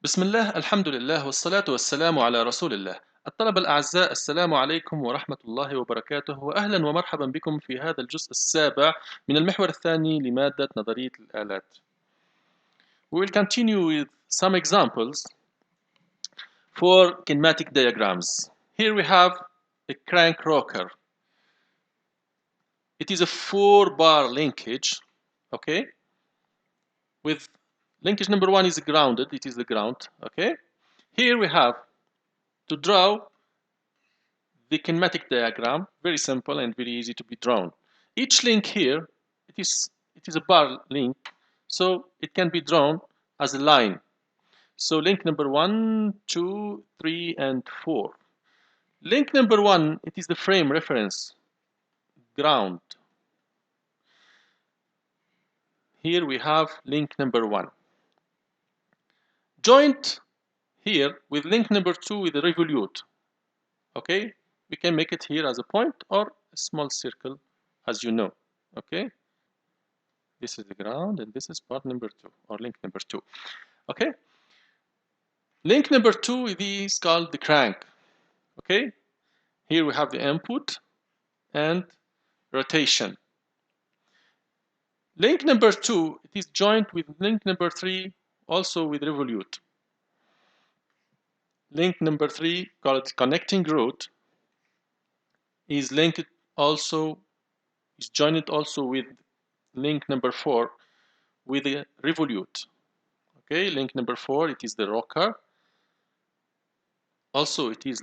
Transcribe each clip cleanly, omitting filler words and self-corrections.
بسم الله الحمد لله والصلاة والسلام على رسول الله. الطلبة الأعزاء، السلام عليكم ورحمة الله وبركاته، وأهلا ومرحبا بكم في هذا الجزء السابع من المحور الثاني لمادة نظرية الآلات. We will continue with some examples for kinematic diagrams. Here we have a crank rocker. It is a 4-bar linkage, okay? With linkage number 1 is grounded, it is the ground, okay? Here we have to draw the kinematic diagram, very simple and very easy to be drawn. Each link here, it is a bar link, so it can be drawn as a line. So link number 1, 2, 3, and 4. Link number 1, it is the frame reference, ground. Here we have link number 1. Joint here with link number 2 with a revolute. Okay, we can make it here as a point or a small circle, as you know. Okay, this is the ground and this is part number 2 or link number 2. Okay, link number 2 is called the crank. Okay, here we have the input and rotation. Link number 2, it is joined with link number 3, also with revolute. Link number 3, called connecting rod, is linked also, is joined also with link number 4 with a revolute. Okay, link number 4, it is the rocker. Also, it is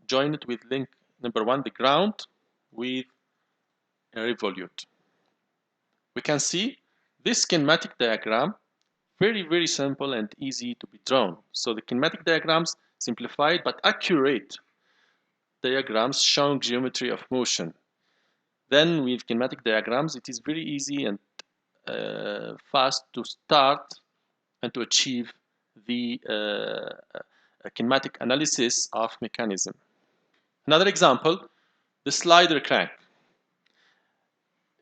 joined with link number 1, the ground, with a revolute. We can see this kinematic diagram, very simple and easy to be drawn. So the kinematic diagrams, simplified but accurate diagrams showing geometry of motion. Then with kinematic diagrams, it is very easy and fast to start and to achieve the kinematic analysis of mechanism. Another example, the slider crank.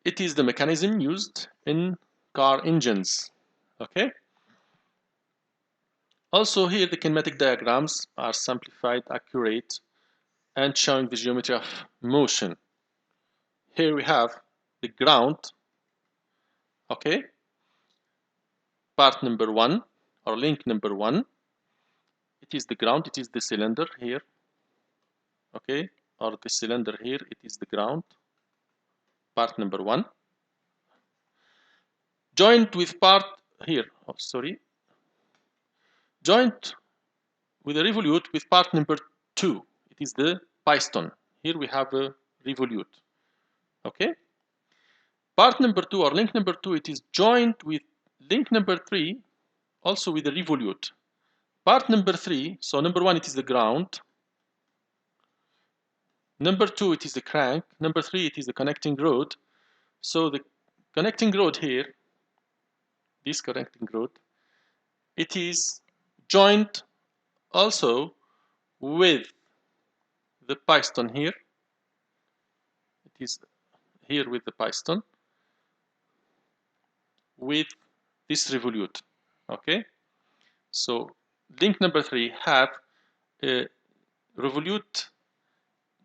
It is the mechanism used in car engines. Okay. Also here the kinematic diagrams are simplified, accurate, and showing the geometry of motion. Here we have the ground. Okay. Part number 1 or link number 1. It is the ground, it is the cylinder here. Okay, or the cylinder here, it is the ground. Part number 1. Joined with part here, oh sorry. Joined with a revolute with part number 2. It is the piston. Here we have a revolute. Okay. Part number 2 or link number 2, it is joined with link number 3, also with a revolute. Part number 3, so number 1 it is the ground. Number 2 it is the crank. Number 3 it is the connecting rod. So the connecting rod here, this connecting rod, it is joined also with the piston here. It is here with the piston with this revolute. Okay, so link number 3 have a revolute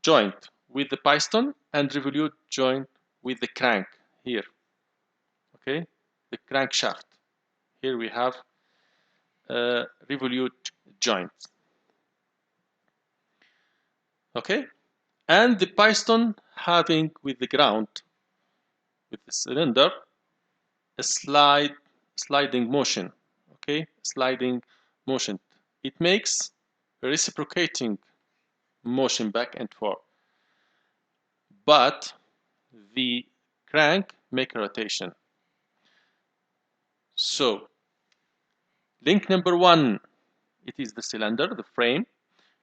joint with the piston and revolute joint with the crank here. Okay, the crankshaft. Here we have a revolute joint. Okay, and the piston having with the ground, with the cylinder, a sliding motion. Okay, sliding motion. It makes a reciprocating motion back and forth. But the crank make a rotation. So link number 1, it is the cylinder, the frame.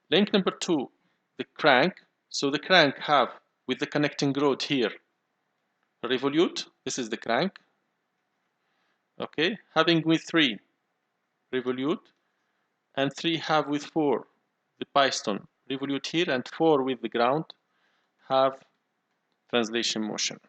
Link number 2, the crank. So the crank have with the connecting rod here revolute. This is the crank. Okay, having with 3 revolute, and 3 have with 4 the piston revolute here, and 4 with the ground have translation motion.